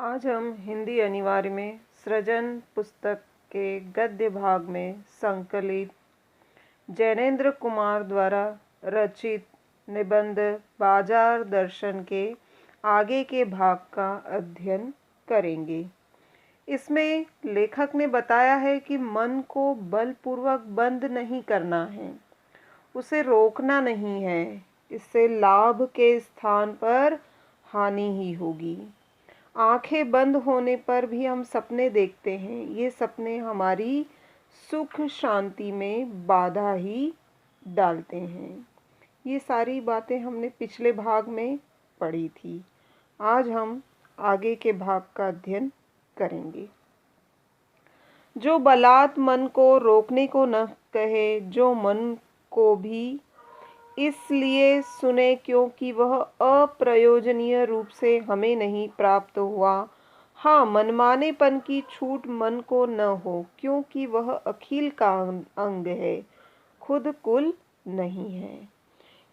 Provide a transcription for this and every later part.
आज हम हिंदी अनिवार्य में सृजन पुस्तक के गद्य भाग में संकलित जैनेन्द्र कुमार द्वारा रचित निबंध बाजार दर्शन के आगे के भाग का अध्ययन करेंगे। इसमें लेखक ने बताया है कि मन को बलपूर्वक बंद नहीं करना है, उसे रोकना नहीं है, इससे लाभ के स्थान पर हानि ही होगी। आंखें बंद होने पर भी हम सपने देखते हैं, ये सपने हमारी सुख शांति में बाधा ही डालते हैं। ये सारी बातें हमने पिछले भाग में पढ़ी थी। आज हम आगे के भाग का अध्ययन करेंगे। जो बलात् मन को रोकने को न कहे, जो मन को भी इसलिए सुने क्योंकि वह अप्रयोजनीय रूप से हमें नहीं प्राप्त हुआ। हाँ, मनमानेपन की छूट मन को न हो, क्योंकि वह अखिल का अंग है, खुद कुल नहीं है।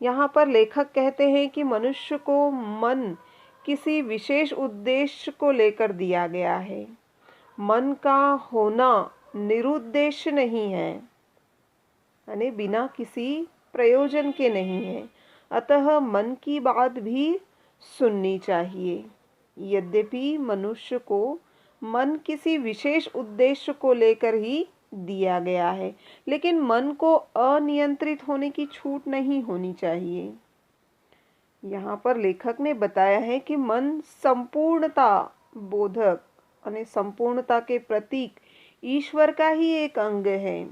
यहाँ पर लेखक कहते हैं कि मनुष्य को मन किसी विशेष उद्देश्य को लेकर दिया गया है। मन का होना निरुद्देश्य नहीं है, यानी बिना किसी प्रयोजन के नहीं है। अतः मन की बात भी सुननी चाहिए। यद्यपि मनुष्य को मन किसी विशेष उद्देश्य को लेकर ही दिया गया है, लेकिन मन को अनियंत्रित होने की छूट नहीं होनी चाहिए। यहाँ पर लेखक ने बताया है कि मन संपूर्णता बोधक यानी संपूर्णता के प्रतीक ईश्वर का ही एक अंग है,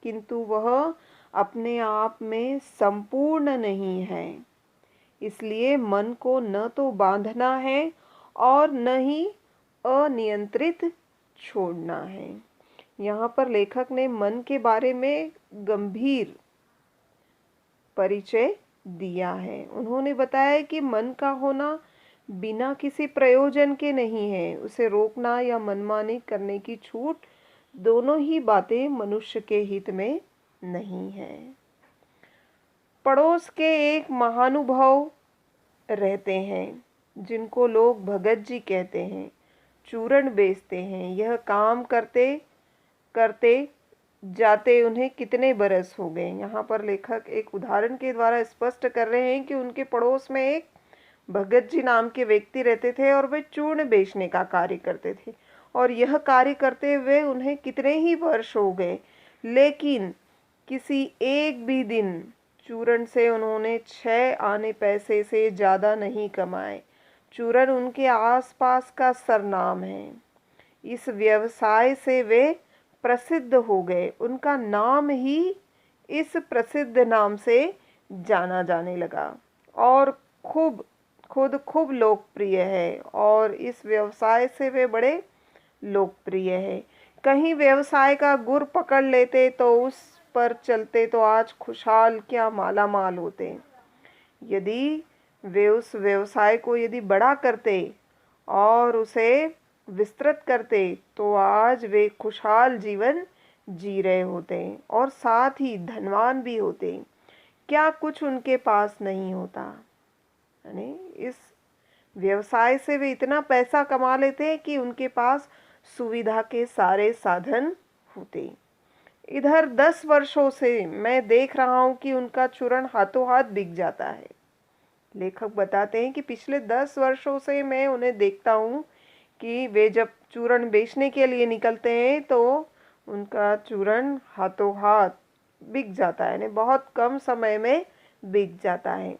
किंतु वह अपने आप में संपूर्ण नहीं है। इसलिए मन को न तो बांधना है और न ही अनियंत्रित छोड़ना है। यहाँ पर लेखक ने मन के बारे में गंभीर परिचय दिया है। उन्होंने बताया कि मन का होना बिना किसी प्रयोजन के नहीं है, उसे रोकना या मनमानी करने की छूट, दोनों ही बातें मनुष्य के हित में नहीं है। पड़ोस के एक महानुभाव रहते हैं, जिनको लोग भगत जी कहते हैं, चूरण बेचते हैं। यह काम करते करते जाते उन्हें कितने बरस हो गए। यहाँ पर लेखक एक उदाहरण के द्वारा स्पष्ट कर रहे हैं कि उनके पड़ोस में एक भगत जी नाम के व्यक्ति रहते थे और वे चूर्ण बेचने का कार्य करते थे, और यह कार्य करते हुए उन्हें कितने ही वर्ष हो गए, लेकिन किसी एक भी दिन चूरण से उन्होंने 6 आने पैसे से ज़्यादा नहीं कमाए। चूरण उनके आसपास का सरनाम है। इस व्यवसाय से वे प्रसिद्ध हो गए, उनका नाम ही इस प्रसिद्ध नाम से जाना जाने लगा और खुद लोकप्रिय है, और इस व्यवसाय से वे बड़े लोकप्रिय है। कहीं व्यवसाय का गुर पकड़ लेते तो उस पर चलते तो आज खुशहाल क्या माला माल होते। यदि वे उस व्यवसाय को यदि बड़ा करते और उसे विस्तृत करते तो आज वे खुशहाल जीवन जी रहे होते और साथ ही धनवान भी होते। क्या कुछ उनके पास नहीं होता। यानी इस व्यवसाय से वे इतना पैसा कमा लेते हैं कि उनके पास सुविधा के सारे साधन होते। इधर 10 वर्षों से मैं देख रहा हूँ कि उनका चूर्ण हाथों हाथ बिक जाता है। लेखक बताते हैं कि पिछले 10 वर्षों से मैं उन्हें देखता हूँ कि वे जब चूर्ण बेचने के लिए निकलते हैं तो उनका चूर्ण हाथों हाथ बिक जाता है, यानी बहुत कम समय में बिक जाता है।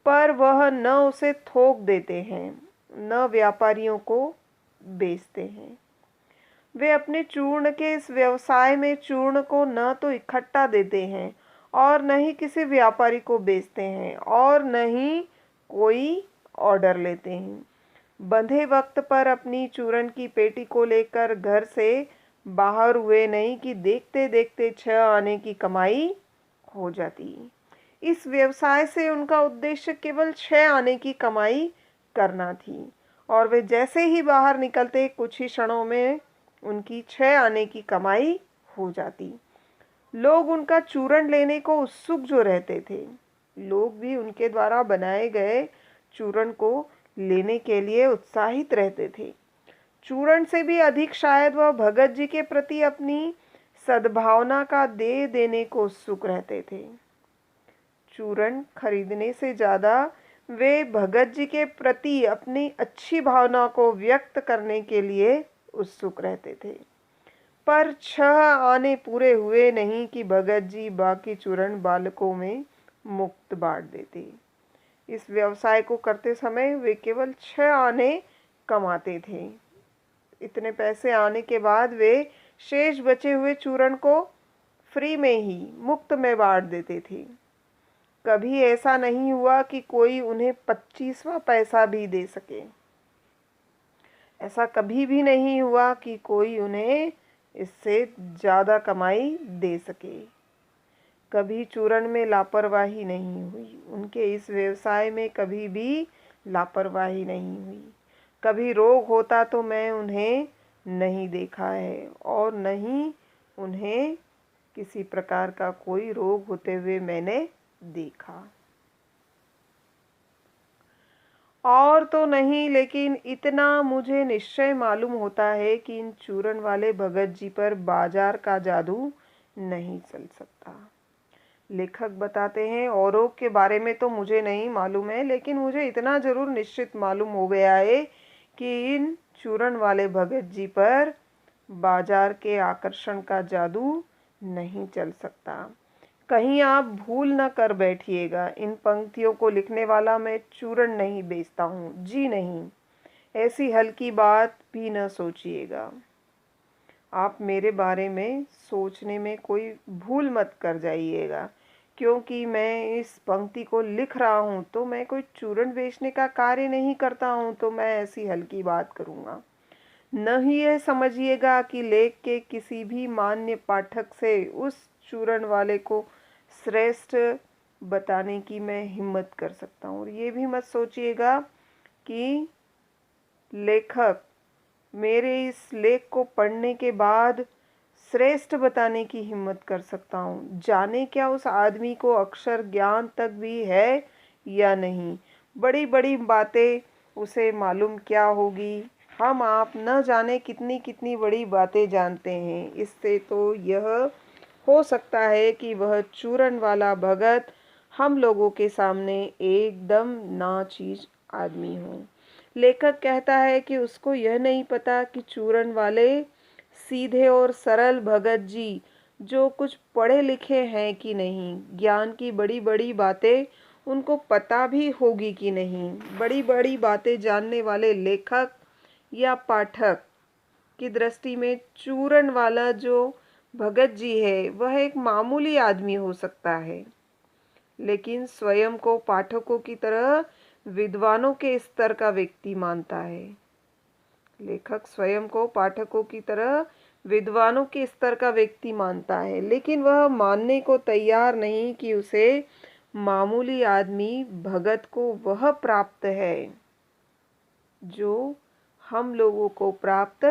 पर वह न उसे थोक देते हैं, न व्यापारियों को बेचते हैं। वे अपने चूर्ण के इस व्यवसाय में चूर्ण को न तो इकट्ठा देते हैं और न ही किसी व्यापारी को बेचते हैं और न ही कोई ऑर्डर लेते हैं। बंधे वक्त पर अपनी चूर्ण की पेटी को लेकर घर से बाहर हुए नहीं कि देखते देखते 6 आने की कमाई हो जाती। इस व्यवसाय से उनका उद्देश्य केवल 6 आने की कमाई करना थी, और वे जैसे ही बाहर निकलते कुछ ही क्षणों में उनकी 6 आने की कमाई हो जाती। लोग उनका चूर्ण लेने को उत्सुक जो रहते थे, लोग भी उनके द्वारा बनाए गए चूर्ण को लेने के लिए उत्साहित रहते थे। चूरण से भी अधिक शायद वह भगत जी के प्रति अपनी सद्भावना का दे देने को उत्सुक रहते थे। चूरण खरीदने से ज़्यादा वे भगत जी के प्रति अपनी अच्छी भावना को व्यक्त करने के लिए उत्सुक रहते थे। पर 6 आने पूरे हुए नहीं कि भगत जी बाकी चूरण बालकों में मुफ्त बांट देते। इस व्यवसाय को करते समय वे केवल 6 आने कमाते थे। इतने पैसे आने के बाद वे शेष बचे हुए चूरण को फ्री में ही मुफ्त में बांट देते थे। कभी ऐसा नहीं हुआ कि कोई उन्हें 25वां पैसा भी दे सके। ऐसा कभी भी नहीं हुआ कि कोई उन्हें इससे ज़्यादा कमाई दे सके। कभी चूरण में लापरवाही नहीं हुई। उनके इस व्यवसाय में कभी भी लापरवाही नहीं हुई। कभी रोग होता तो मैं उन्हें नहीं देखा है और न ही उन्हें किसी प्रकार का कोई रोग होते हुए मैंने देखा। और तो नहीं, लेकिन इतना मुझे निश्चय मालूम होता है कि इन चूरण वाले भगत जी पर बाजार का जादू नहीं चल सकता। लेखक बताते हैं, औरों के बारे में तो मुझे नहीं मालूम है, लेकिन मुझे इतना जरूर निश्चित मालूम हो गया है कि इन चूरण वाले भगत जी पर बाजार के आकर्षण का जादू नहीं चल सकता। कहीं आप भूल न कर बैठिएगा, इन पंक्तियों को लिखने वाला मैं चूरण नहीं बेचता हूँ, जी नहीं। ऐसी हल्की बात भी न सोचिएगा। आप मेरे बारे में सोचने में कोई भूल मत कर जाइएगा। क्योंकि मैं इस पंक्ति को लिख रहा हूँ तो मैं कोई चूरण बेचने का कार्य नहीं करता हूँ, तो मैं ऐसी हल्की बात करूँगा। न ही यह समझिएगा कि लेख के किसी भी मान्य पाठक से उस चूरण वाले को श्रेष्ठ बताने की मैं हिम्मत कर सकता हूँ। और ये भी मत सोचिएगा कि लेखक मेरे इस लेख को पढ़ने के बाद श्रेष्ठ बताने की हिम्मत कर सकता हूँ। जाने क्या उस आदमी को अक्षर ज्ञान तक भी है या नहीं। बड़ी बड़ी बातें उसे मालूम क्या होगी। हम आप न जाने कितनी कितनी बड़ी बातें जानते हैं। इससे तो यह हो सकता है कि वह चूरण वाला भगत हम लोगों के सामने एकदम नाचीज आदमी हो। लेखक कहता है कि उसको यह नहीं पता कि चूरण वाले सीधे और सरल भगत जी जो कुछ पढ़े लिखे हैं कि नहीं, ज्ञान की बड़ी बड़ी बातें उनको पता भी होगी कि नहीं। बड़ी बड़ी बातें जानने वाले लेखक या पाठक की दृष्टि में चूरण वाला जो भगत जी है वह एक मामूली आदमी हो सकता है, लेकिन स्वयं को पाठकों की तरह विद्वानों के स्तर का व्यक्ति मानता है। लेखक स्वयं को पाठकों की तरह विद्वानों के स्तर का व्यक्ति मानता है, लेकिन वह मानने को तैयार नहीं कि उसे मामूली आदमी भगत को वह प्राप्त है जो हम लोगों को प्राप्त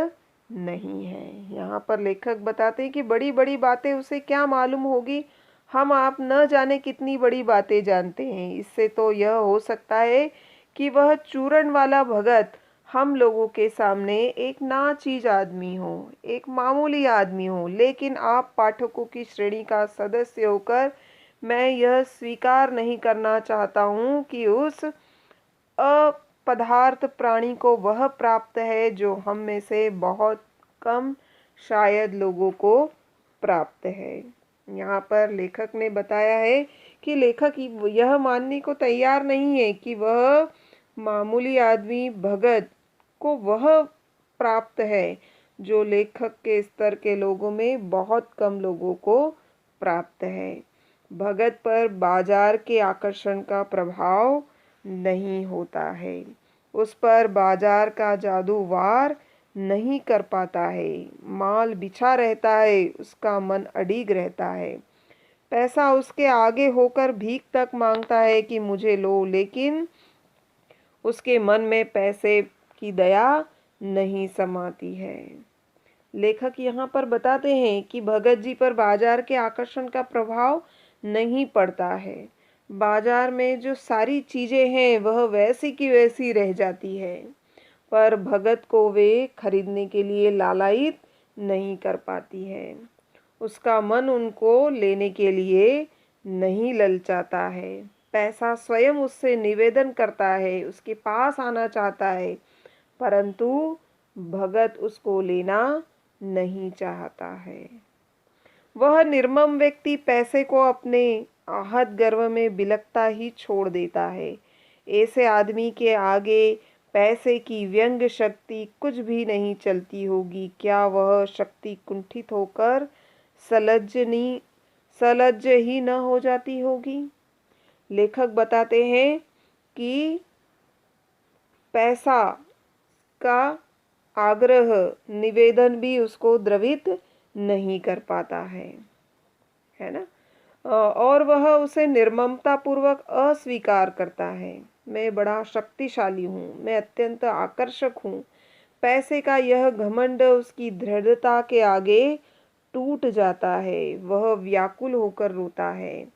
नहीं है। यहाँ पर लेखक बताते हैं कि बड़ी बड़ी बातें उसे क्या मालूम होगी। हम आप न जाने कितनी बड़ी बातें जानते हैं। इससे तो यह हो सकता है कि वह चूरण वाला भगत हम लोगों के सामने एक नाचीज आदमी हो, एक मामूली आदमी हो, लेकिन आप पाठकों की श्रेणी का सदस्य होकर मैं यह स्वीकार नहीं करना चाहता हूँ कि उस अपदार्थ प्राणी को वह प्राप्त है जो हम में से बहुत कम शायद लोगों को प्राप्त है। यहाँ पर लेखक ने बताया है कि लेखक यह मानने को तैयार नहीं है कि वह मामूली आदमी भगत को वह प्राप्त है जो लेखक के स्तर के लोगों में बहुत कम लोगों को प्राप्त है। भगत पर बाजार के आकर्षण का प्रभाव नहीं होता है, उस पर बाजार का जादू वार नहीं कर पाता है। माल बिछा रहता है, उसका मन अड़िग रहता है। पैसा उसके आगे होकर भीख तक मांगता है कि मुझे लो, लेकिन उसके मन में पैसे की दया नहीं समाती है। लेखक यहाँ पर बताते हैं कि भगत जी पर बाजार के आकर्षण का प्रभाव नहीं पड़ता है। बाजार में जो सारी चीजें हैं वह वैसी की वैसी रह जाती है। पर भगत को वे खरीदने के लिए लालायित नहीं कर पाती है। उसका मन उनको लेने के लिए नहीं ललचाता है। पैसा स्वयं उससे निवेदन करता है, उसके पास आना चाहता है, परंतु भगत उसको लेना नहीं चाहता है। वह निर्मम व्यक्ति पैसे को अपने आहत गर्व में बिलकता ही छोड़ देता है। ऐसे आदमी के आगे पैसे की व्यंग शक्ति कुछ भी नहीं चलती होगी। क्या वह शक्ति कुंठित होकर सलज्ज ही न हो जाती होगी? लेखक बताते हैं कि पैसा का आग्रह निवेदन भी उसको द्रवित नहीं कर पाता है ना। और वह उसे निर्ममता पूर्वक अस्वीकार करता है। मैं बड़ा शक्तिशाली हूँ, मैं अत्यंत आकर्षक हूँ। पैसे का यह घमंड उसकी दृढ़ता के आगे टूट जाता है। वह व्याकुल होकर रोता है।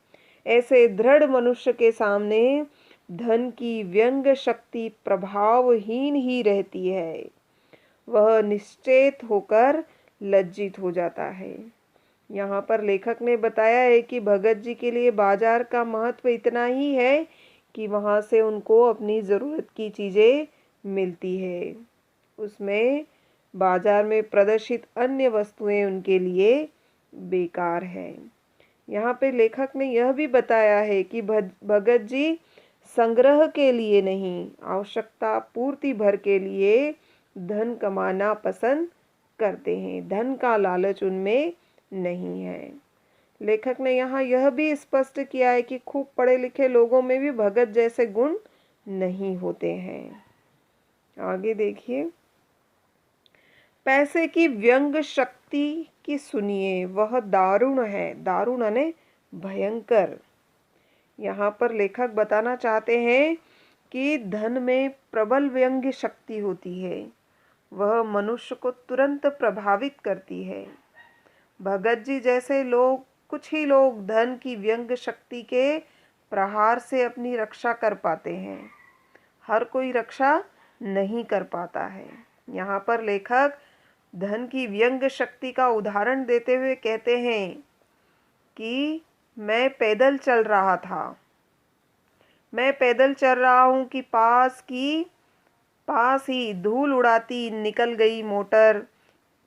ऐसे दृढ़ मनुष्य के सामने धन की व्यंग शक्ति प्रभावहीन ही रहती है। वह निश्चेत होकर लज्जित हो जाता है। यहाँ पर लेखक ने बताया है कि भगत जी के लिए बाजार का महत्व इतना ही है कि वहाँ से उनको अपनी ज़रूरत की चीज़ें मिलती है। उसमें बाजार में प्रदर्शित अन्य वस्तुएं उनके लिए बेकार है। यहाँ पे लेखक ने यह भी बताया है कि भगत जी संग्रह के लिए नहीं, आवश्यकता पूर्ति भर के लिए धन कमाना पसंद करते हैं। धन का लालच उनमें नहीं है। लेखक ने यहाँ यह भी स्पष्ट किया है कि खूब पढ़े लिखे लोगों में भी भगत जैसे गुण नहीं होते हैं। आगे देखिए, पैसे की व्यंग शक्ति की सुनिए, वह दारुण है। दारुण यानी भयंकर। यहाँ पर लेखक बताना चाहते हैं कि धन में प्रबल व्यंग शक्ति होती है। वह मनुष्य को तुरंत प्रभावित करती है। भगत जी जैसे लोग, कुछ ही लोग धन की व्यंग शक्ति के प्रहार से अपनी रक्षा कर पाते हैं। हर कोई रक्षा नहीं कर पाता है। यहाँ पर लेखक धन की व्यंग शक्ति का उदाहरण देते हुए कहते हैं कि मैं पैदल चल रहा था। मैं पैदल चल रहा हूँ कि पास ही धूल उड़ाती निकल गई मोटर।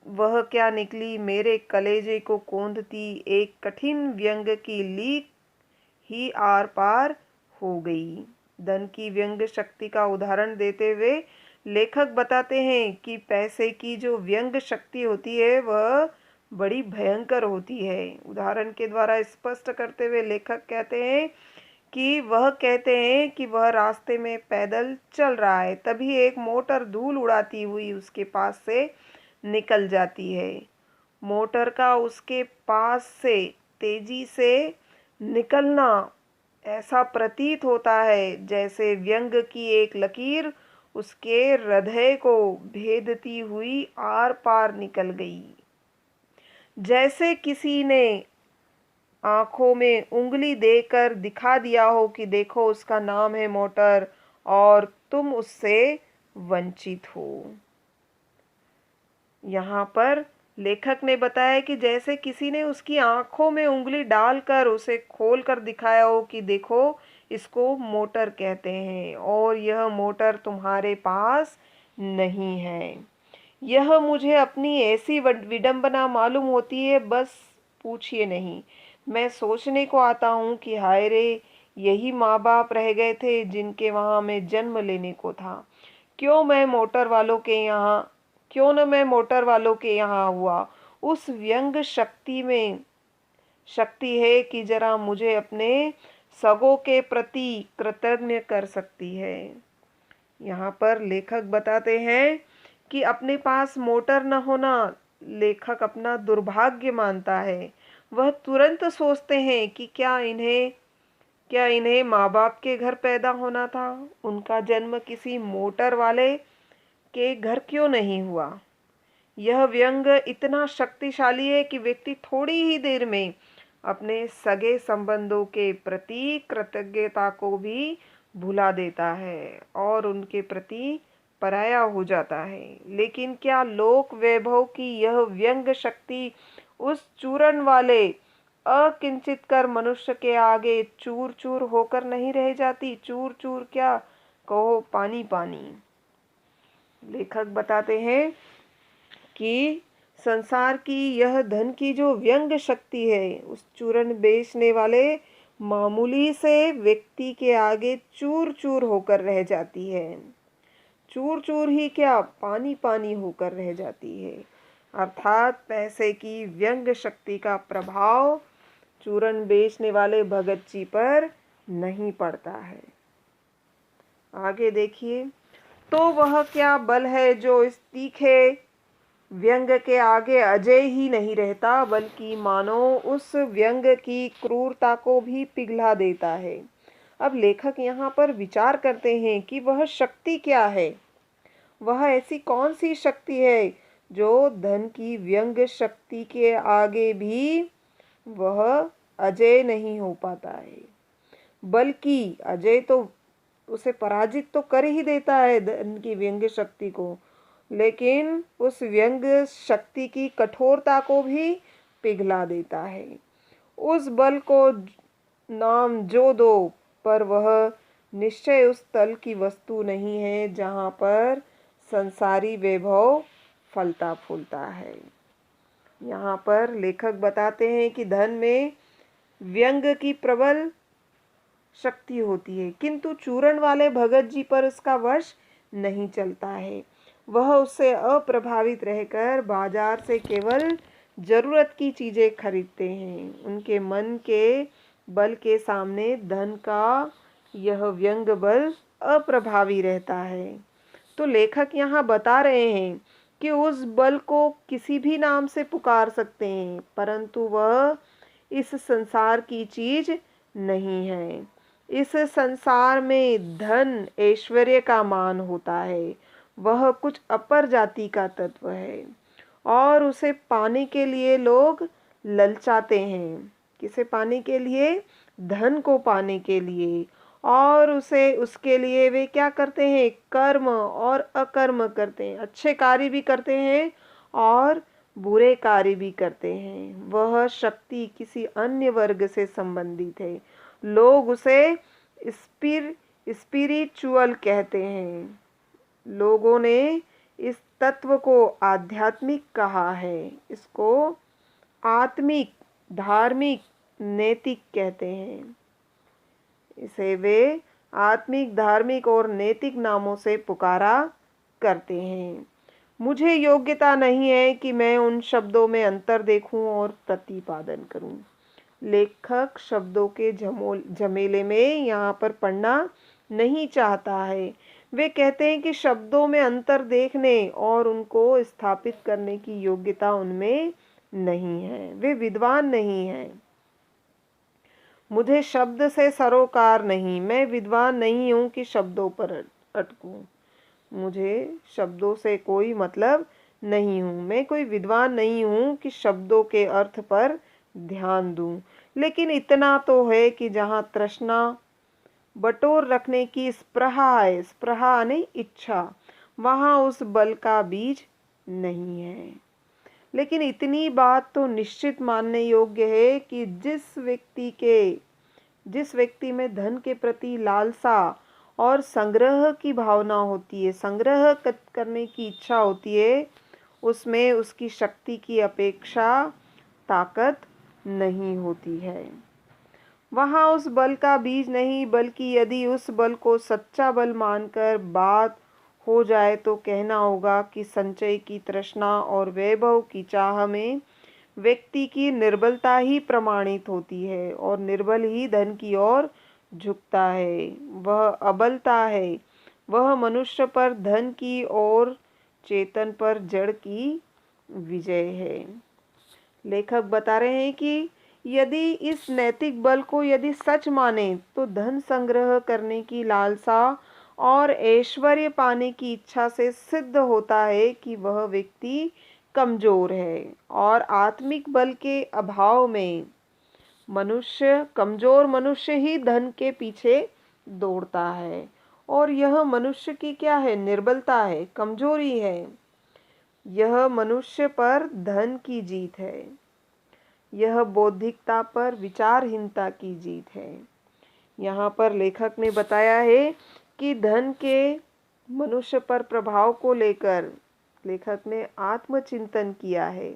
वह क्या निकली, मेरे कलेजे को कौंधती एक कठिन व्यंग की लीक ही आर पार हो गई। धन की व्यंग शक्ति का उदाहरण देते हुए लेखक बताते हैं कि पैसे की जो व्यंग शक्ति होती है वह बड़ी भयंकर होती है। उदाहरण के द्वारा स्पष्ट करते हुए लेखक कहते हैं कि वह रास्ते में पैदल चल रहा है, तभी एक मोटर धूल उड़ाती हुई उसके पास से निकल जाती है। मोटर का उसके पास से तेजी से निकलना ऐसा प्रतीत होता है जैसे व्यंग की एक लकीर उसके हृदय को भेदती हुई आर पार निकल गई। जैसे किसी ने आंखों में उंगली देकर दिखा दिया हो कि देखो उसका नाम है मोटर और तुम उससे वंचित हो। यहाँ पर लेखक ने बताया कि जैसे किसी ने उसकी आंखों में उंगली डालकर उसे खोलकर दिखाया हो कि देखो इसको मोटर कहते हैं और यह मोटर तुम्हारे पास नहीं है। यह मुझे अपनी ऐसी विडंबना मालूम होती है, बस पूछिए नहीं। मैं सोचने को आता हूँ कि हाय रे, यही माँ बाप रह गए थे जिनके वहाँ मैं जन्म लेने को था। क्यों न मैं मोटर वालों के यहाँ हुआ। उस व्यंग शक्ति है कि जरा मुझे अपने सगों के प्रति कृतज्ञ कर सकती है। यहाँ पर लेखक बताते हैं कि अपने पास मोटर न होना लेखक अपना दुर्भाग्य मानता है। वह तुरंत सोचते हैं कि क्या इन्हें माँ बाप के घर पैदा होना था। उनका जन्म किसी मोटर वाले के घर क्यों नहीं हुआ। यह व्यंग इतना शक्तिशाली है कि व्यक्ति थोड़ी ही देर में अपने सगे संबंधों के प्रति कृतज्ञता को भी भुला देता है और उनके प्रति पराया हो जाता है। लेकिन क्या लोक वैभव की यह व्यंग शक्ति उस चूरण वाले अकिंचित कर मनुष्य के आगे चूर चूर होकर नहीं रह जाती? चूर चूर क्या, कहो पानी पानी। लेखक बताते हैं कि संसार की यह धन की जो व्यंग शक्ति है, उस चूरन बेचने वाले मामूली से व्यक्ति के आगे चूर चूर होकर रह जाती है। चूर चूर ही क्या, पानी पानी होकर रह जाती है। अर्थात पैसे की व्यंग शक्ति का प्रभाव चूरन बेचने वाले भगत जी पर नहीं पड़ता है। आगे देखिए, तो वह क्या बल है जो इस तीखे व्यंग के आगे अजय ही नहीं रहता, बल्कि मानो उस व्यंग की क्रूरता को भी पिघला देता है। अब लेखक यहाँ पर विचार करते हैं कि वह शक्ति क्या है। वह ऐसी कौन सी शक्ति है जो धन की व्यंग शक्ति के आगे भी वह अजय नहीं हो पाता है, बल्कि अजय तो उसे पराजित तो कर ही देता है धन की व्यंग शक्ति को, लेकिन उस व्यंग शक्ति की कठोरता को भी पिघला देता है। उस बल को नाम जो दो, पर वह निश्चय उस तल की वस्तु नहीं है जहाँ पर संसारी वैभव फलता फूलता है। यहाँ पर लेखक बताते हैं कि धन में व्यंग की प्रबल शक्ति होती है, किंतु चूरण वाले भगत जी पर उसका वश नहीं चलता है। वह उससे अप्रभावित रहकर बाजार से केवल जरूरत की चीजें खरीदते हैं। उनके मन के बल के सामने धन का यह व्यंग बल अप्रभावी रहता है। तो लेखक यहाँ बता रहे हैं कि उस बल को किसी भी नाम से पुकार सकते हैं, परंतु वह इस संसार की चीज नहीं है। इस संसार में धन ऐश्वर्य का मान होता है, वह कुछ अपर जाति का तत्व है और उसे पाने के लिए लोग ललचाते हैं। किसे पाने के लिए? धन को पाने के लिए। और उसके लिए वे क्या करते हैं? कर्म और अकर्म करते हैं, अच्छे कार्य भी करते हैं और बुरे कार्य भी करते हैं। वह शक्ति किसी अन्य वर्ग से संबंधित है। लोग उसे स्पिरिचुअल कहते हैं। लोगों ने इस तत्व को आध्यात्मिक कहा है, इसको आत्मिक, धार्मिक, नैतिक कहते हैं। इसे वे आत्मिक, धार्मिक और नैतिक नामों से पुकारा करते हैं। मुझे योग्यता नहीं है कि मैं उन शब्दों में अंतर देखूं और प्रतिपादन करूं। लेखक शब्दों के झमेले में यहाँ पर पढ़ना नहीं चाहता है। वे कहते हैं कि शब्दों में अंतर देखने और उनको स्थापित करने की योग्यता उनमें नहीं है, वे विद्वान नहीं हैं। मुझे शब्द से सरोकार नहीं, मैं विद्वान नहीं हूँ कि शब्दों पर अटकूं। मुझे शब्दों से कोई मतलब नहीं हूँ, मैं कोई विद्वान नहीं हूँ कि शब्दों के अर्थ पर ध्यान दूं। लेकिन इतना तो है कि जहाँ तृष्णा बटोर रखने की स्पृहा है, स्पृहा नहीं इच्छा, वहाँ उस बल का बीज नहीं है। लेकिन इतनी बात तो निश्चित मानने योग्य है कि जिस व्यक्ति में धन के प्रति लालसा और संग्रह की भावना होती है, संग्रह करने की इच्छा होती है, उसमें उसकी शक्ति की अपेक्षा ताकत नहीं होती है। वहाँ उस बल का बीज नहीं, बल्कि यदि उस बल को सच्चा बल मानकर बात हो जाए तो कहना होगा कि संचय की तृष्णा और वैभव की चाह में व्यक्ति की निर्बलता ही प्रमाणित होती है और निर्बल ही धन की ओर झुकता है। वह अबलता है, वह मनुष्य पर धन की और चेतन पर जड़ की विजय है। लेखक बता रहे हैं कि यदि इस नैतिक बल को यदि सच माने तो धन संग्रह करने की लालसा और ऐश्वर्य पाने की इच्छा से सिद्ध होता है कि वह व्यक्ति कमजोर है और आत्मिक बल के अभाव में कमजोर मनुष्य ही धन के पीछे दौड़ता है और यह मनुष्य की क्या है? निर्बलता है, कमजोरी है। यह मनुष्य पर धन की जीत है। यह बौद्धिकता पर विचारहीनता की जीत है। यहाँ पर लेखक ने बताया है कि धन के मनुष्य पर प्रभाव को लेकर लेखक ने आत्मचिंतन किया है।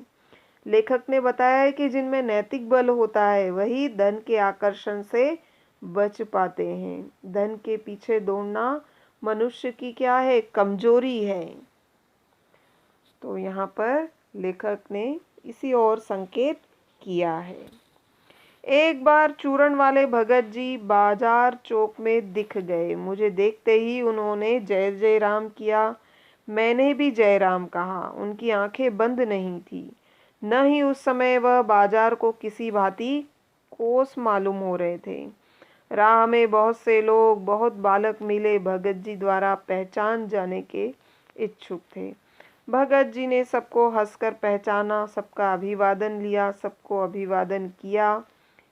लेखक ने बताया है कि जिनमें नैतिक बल होता है वही धन के आकर्षण से बच पाते हैं। धन के पीछे दौड़ना मनुष्य की क्या है? कमजोरी है। तो यहाँ पर लेखक ने इसी ओर संकेत किया है। एक बार चूरण वाले भगत जी बाजार चौक में दिख गए। मुझे देखते ही उन्होंने जय जय राम किया। मैंने भी जय राम कहा। उनकी आंखें बंद नहीं थी, न ही उस समय वह बाजार को किसी भांति कोस मालूम हो रहे थे। राह में बहुत से लोग, बहुत बालक मिले, भगत जी द्वारा पहचान जाने के इच्छुक थे। भगत जी ने सबको हंसकर पहचाना, सबका अभिवादन लिया, सबको अभिवादन किया।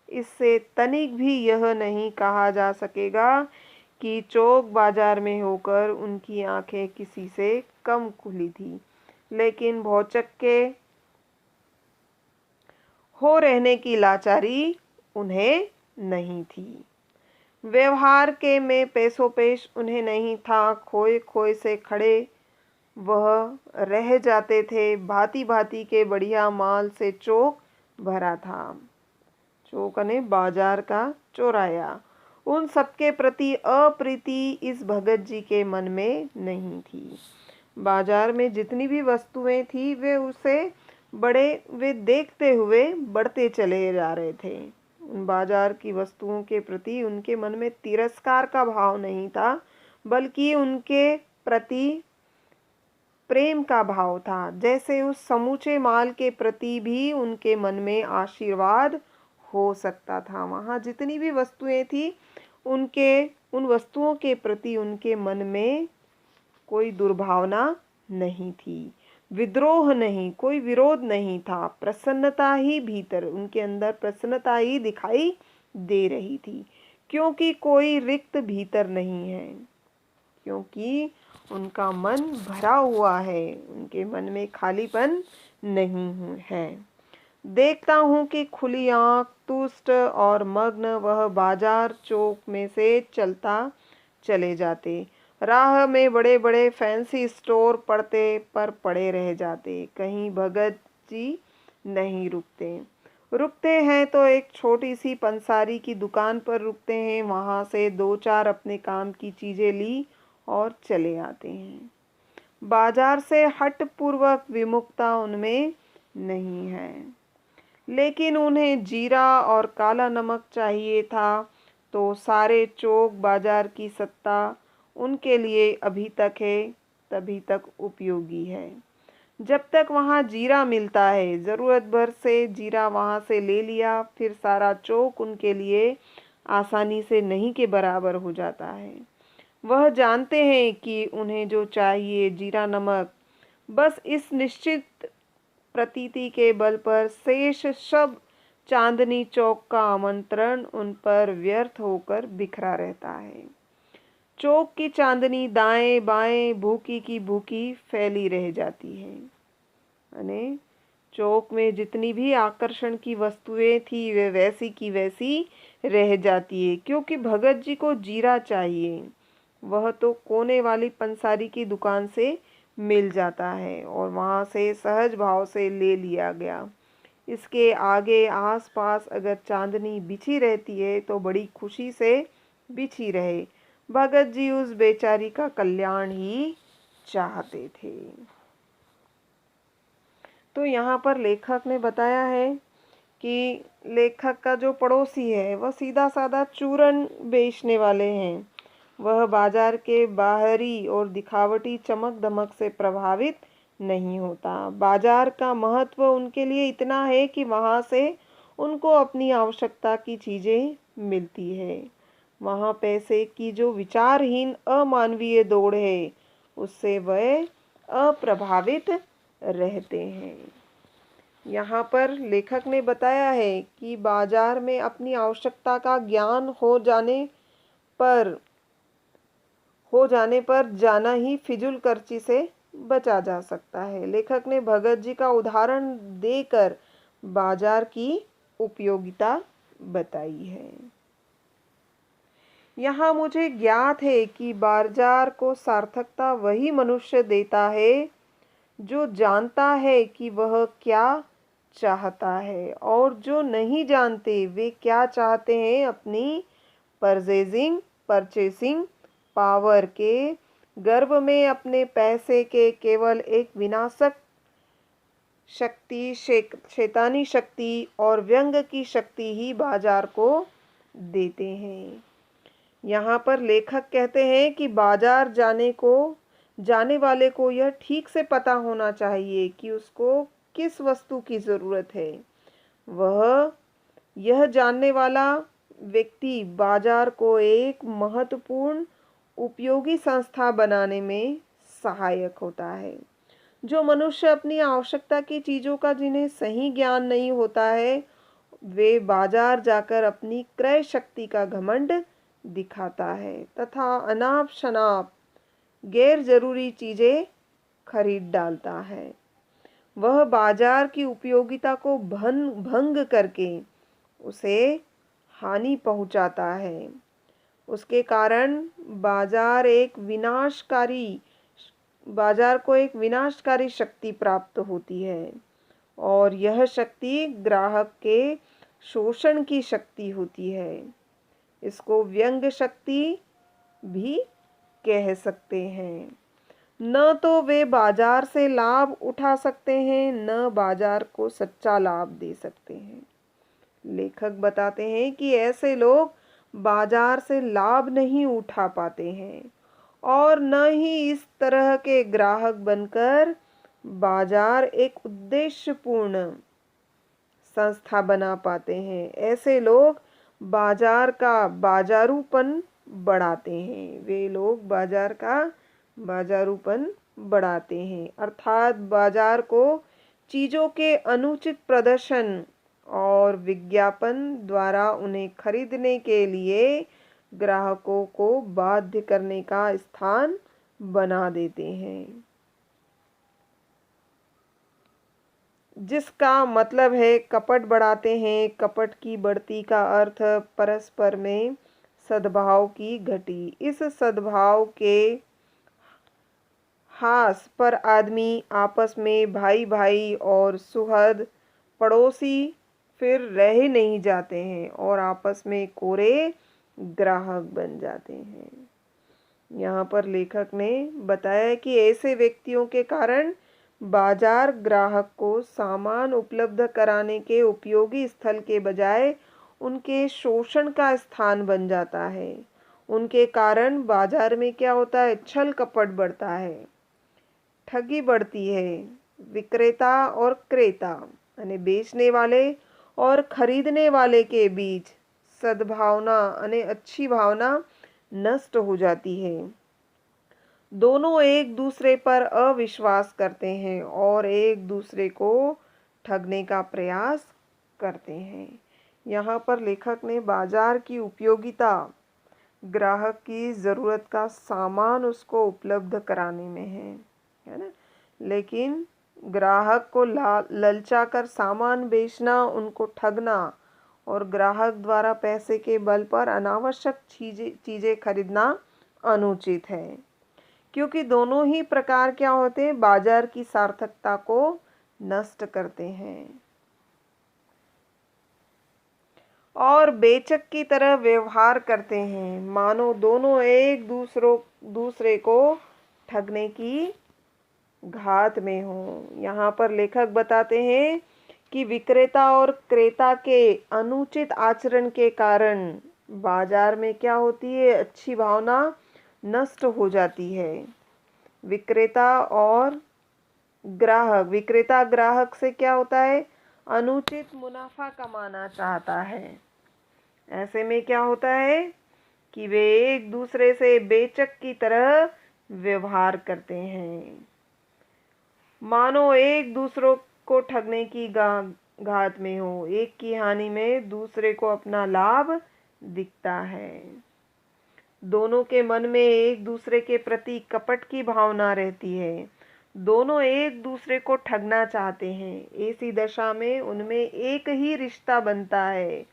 इससे तनिक भी यह नहीं कहा जा सकेगा कि चौक बाजार में होकर उनकी आंखें किसी से कम खुली थी, लेकिन भौचक्के हो रहने की लाचारी उन्हें नहीं थी। व्यवहार के में पैसों पेश उन्हें नहीं था। खोए खोए से खड़े वह रह जाते थे। भांति भांति के बढ़िया माल से चौक भरा था। चौक ने बाजार का चौराया। उन सबके प्रति अप्रीति इस भगत जी के मन में नहीं थी। बाजार में जितनी भी वस्तुएं थी वे देखते हुए बढ़ते चले जा रहे थे। उन बाजार की वस्तुओं के प्रति उनके मन में तिरस्कार का भाव नहीं था, बल्कि उनके प्रति प्रेम का भाव था। जैसे उस समूचे माल के प्रति भी उनके मन में आशीर्वाद हो सकता था। वहाँ जितनी भी वस्तुएं थी उन वस्तुओं के प्रति उनके मन में कोई दुर्भावना नहीं थी, विद्रोह नहीं, कोई विरोध नहीं था। प्रसन्नता ही भीतर उनके अंदर प्रसन्नता ही दिखाई दे रही थी, क्योंकि कोई रिक्त भीतर नहीं है, क्योंकि उनका मन भरा हुआ है, उनके मन में खालीपन नहीं है। देखता हूँ कि खुली आँख, तुष्ट और मग्न वह बाजार चौक में से चलता चले जाते। राह में बड़े बड़े फैंसी स्टोर पड़े रह जाते। कहीं भगत जी नहीं रुकते हैं तो एक छोटी सी पंसारी की दुकान पर रुकते हैं। वहाँ से दो चार अपने काम की चीज़ें ली और चले आते हैं। बाजार से हट पूर्वक विमुखता उनमें नहीं है, लेकिन उन्हें जीरा और काला नमक चाहिए था, तो सारे चौक बाजार की सत्ता उनके लिए अभी तक है, तभी तक उपयोगी है। जब तक वहाँ जीरा मिलता है, ज़रूरत भर से जीरा वहाँ से ले लिया, फिर सारा चौक उनके लिए आसानी से नहीं के बराबर हो जाता है। वह जानते हैं कि उन्हें जो चाहिए जीरा नमक, बस इस निश्चित प्रतीति के बल पर शेष सब चांदनी चौक का आमंत्रण उन पर व्यर्थ होकर बिखरा रहता है। चौक की चांदनी दाएं बाएं भूखी की भूखी फैली रह जाती है। अने चौक में जितनी भी आकर्षण की वस्तुएं थी वे वैसी की वैसी रह जाती है, क्योंकि भगत जी को जीरा चाहिए। वह तो कोने वाली पंसारी की दुकान से मिल जाता है और वहाँ से सहज भाव से ले लिया गया। इसके आगे आसपास अगर चांदनी बिछी रहती है तो बड़ी खुशी से बिछी रहे। भगत जी उस बेचारी का कल्याण ही चाहते थे। तो यहाँ पर लेखक ने बताया है कि लेखक का जो पड़ोसी है वह सीधा साधा चूरन बेचने वाले हैं। वह बाजार के बाहरी और दिखावटी चमक दमक से प्रभावित नहीं होता। बाजार का महत्व उनके लिए इतना है कि वहाँ से उनको अपनी आवश्यकता की चीज़ें मिलती है। वहाँ पैसे की जो विचारहीन अमानवीय दौड़ है उससे वह अप्रभावित रहते हैं। यहाँ पर लेखक ने बताया है कि बाजार में अपनी आवश्यकता का ज्ञान हो जाने पर हो जाने पर जाना ही फिजूल खर्ची से बचा जा सकता है। लेखक ने भगत जी का उदाहरण देकर बाजार की उपयोगिता बताई है। यहाँ मुझे ज्ञात है कि बाजार को सार्थकता वही मनुष्य देता है जो जानता है कि वह क्या चाहता है, और जो नहीं जानते वे क्या चाहते हैं अपनी परचेसिंग पावर के गर्व में अपने पैसे के केवल एक विनाशक शक्ति, शैतानी शक्ति और व्यंग की शक्ति ही बाजार को देते हैं। यहाँ पर लेखक कहते हैं कि बाजार जाने वाले को यह ठीक से पता होना चाहिए कि उसको किस वस्तु की ज़रूरत है। वह यह जानने वाला व्यक्ति बाजार को एक महत्वपूर्ण उपयोगी संस्था बनाने में सहायक होता है। जो मनुष्य अपनी आवश्यकता की चीज़ों का जिन्हें सही ज्ञान नहीं होता है, वे बाजार जाकर अपनी क्रय शक्ति का घमंड दिखाता है तथा अनाप शनाप गैर जरूरी चीज़ें खरीद डालता है। वह बाजार की उपयोगिता को भंग करके उसे हानि पहुंचाता है। उसके कारण बाजार को एक विनाशकारी शक्ति प्राप्त होती है, और यह शक्ति ग्राहक के शोषण की शक्ति होती है। इसको व्यंग शक्ति भी कह सकते हैं। न तो वे बाजार से लाभ उठा सकते हैं, न बाजार को सच्चा लाभ दे सकते हैं। लेखक बताते हैं कि ऐसे लोग बाजार से लाभ नहीं उठा पाते हैं, और न ही इस तरह के ग्राहक बनकर बाजार एक उद्देश्यपूर्ण संस्था बना पाते हैं। ऐसे लोग बाजार का बाजारूपन बढ़ाते हैं। वे लोग बाजार का बाजारूपन बढ़ाते हैं, अर्थात बाजार को चीज़ों के अनुचित प्रदर्शन और विज्ञापन द्वारा उन्हें खरीदने के लिए ग्राहकों को बाध्य करने का स्थान बना देते हैं, जिसका मतलब है कपट बढ़ाते हैं। कपट की बढ़ती का अर्थ परस्पर में सद्भाव की घटी। इस सद्भाव के हास पर आदमी आपस में भाई भाई और सुहृद पड़ोसी फिर रह नहीं जाते हैं और आपस में कोरे ग्राहक बन जाते हैं। यहाँ पर लेखक ने बताया कि ऐसे व्यक्तियों के कारण बाजार ग्राहक को सामान उपलब्ध कराने के उपयोगी स्थल के बजाय उनके शोषण का स्थान बन जाता है। उनके कारण बाजार में क्या होता है? छल कपट बढ़ता है, ठगी बढ़ती है। विक्रेता और क्रेता यानी बेचने वाले और खरीदने वाले के बीच सद्भावना यानी अच्छी भावना नष्ट हो जाती है। दोनों एक दूसरे पर अविश्वास करते हैं और एक दूसरे को ठगने का प्रयास करते हैं। यहाँ पर लेखक ने बाजार की उपयोगिता ग्राहक की ज़रूरत का सामान उसको उपलब्ध कराने में है ना। लेकिन ग्राहक को ललचा कर सामान बेचना, उनको ठगना और ग्राहक द्वारा पैसे के बल पर अनावश्यक चीज़ें खरीदना अनुचित है, क्योंकि दोनों ही प्रकार क्या होते हैं? बाजार की सार्थकता को नष्ट करते हैं और बेचक की तरह व्यवहार करते हैं, मानो दोनों एक दूसरे को ठगने की घात में हो। यहाँ पर लेखक बताते हैं कि विक्रेता और क्रेता के अनुचित आचरण के कारण बाजार में क्या होती है? अच्छी भावना नष्ट हो जाती है। विक्रेता ग्राहक से क्या होता है? अनुचित मुनाफा कमाना चाहता है। ऐसे में क्या होता है कि वे एक दूसरे से बेचक की तरह व्यवहार करते हैं, मानो एक दूसरों को ठगने की घात में हो। एक की हानि में दूसरे को अपना लाभ दिखता है। दोनों के मन में एक दूसरे के प्रति कपट की भावना रहती है। दोनों एक दूसरे को ठगना चाहते हैं। ऐसी दशा में उनमें एक ही रिश्ता बनता है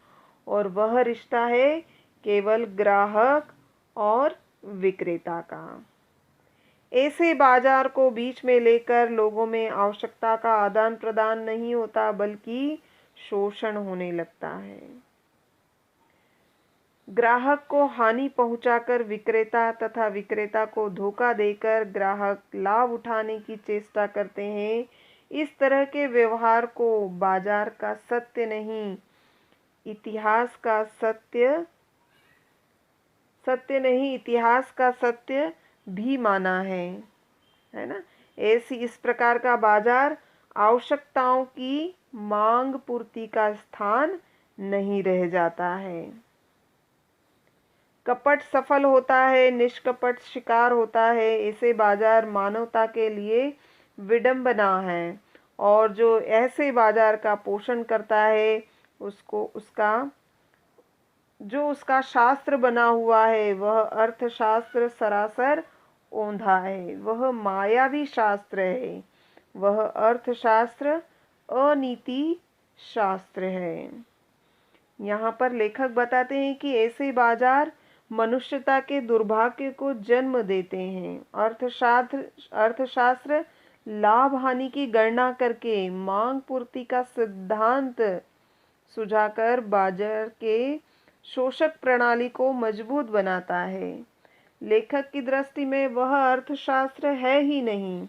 और वह रिश्ता है केवल ग्राहक और विक्रेता का। ऐसे बाजार को बीच में लेकर लोगों में आवश्यकता का आदान प्रदान नहीं होता, बल्कि शोषण होने लगता है। ग्राहक को हानि पहुंचाकर विक्रेता तथा विक्रेता को धोखा देकर ग्राहक लाभ उठाने की चेष्टा करते हैं। इस तरह के व्यवहार को बाजार का सत्य नहीं, इतिहास का सत्य भी माना है ना। इस प्रकार का बाजार आवश्यकताओं की मांग पूर्ति का स्थान नहीं रह जाता है। कपट सफल होता है, निष्कपट शिकार होता है। ऐसे बाजार मानवता के लिए विडंबना है और जो ऐसे बाजार का पोषण करता है उसका शास्त्र बना हुआ है वह अर्थशास्त्र सरासर ओंधा है। वह मायावी शास्त्र है। वह अर्थशास्त्र अनीति शास्त्र है। यहाँ पर लेखक बताते हैं कि ऐसे बाजार मनुष्यता के दुर्भाग्य को जन्म देते हैं। अर्थशास्त्र लाभ हानि की गणना करके मांग पूर्ति का सिद्धांत सुझाकर बाजार के शोषक प्रणाली को मजबूत बनाता है। लेखक की दृष्टि में वह अर्थशास्त्र है ही नहीं,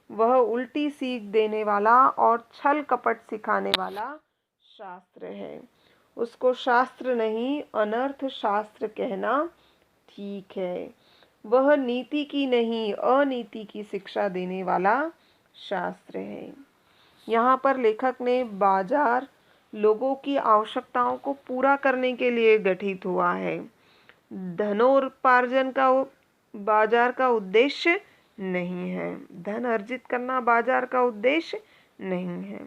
वह उल्टी सीख देने वाला और छल कपट सिखाने वाला शास्त्र है। उसको शास्त्र नहीं अनर्थ शास्त्र कहना ठीक है। वह नीति की नहीं अनीति की शिक्षा देने वाला शास्त्र है। यहाँ पर लेखक ने बाजार लोगों की आवश्यकताओं को पूरा करने के लिए गठित हुआ है। धनोपार्जन का बाजार का उद्देश्य नहीं है। धन अर्जित करना बाजार का उद्देश्य नहीं है।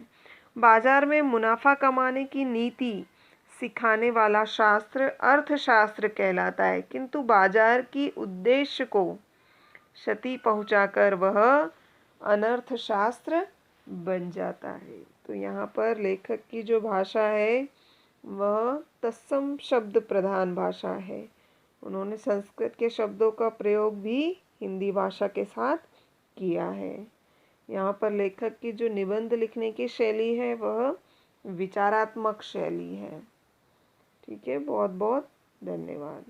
बाजार में मुनाफा कमाने की नीति सिखाने वाला शास्त्र अर्थशास्त्र कहलाता है, किंतु बाजार की उद्देश्य को क्षति पहुंचाकर वह अनर्थशास्त्र बन जाता है। तो यहाँ पर लेखक की जो भाषा है वह तत्सम शब्द प्रधान भाषा है। उन्होंने संस्कृत के शब्दों का प्रयोग भी हिंदी भाषा के साथ किया है। यहाँ पर लेखक की जो निबंध लिखने की शैली है वह विचारात्मक शैली है। ठीक है, बहुत बहुत धन्यवाद।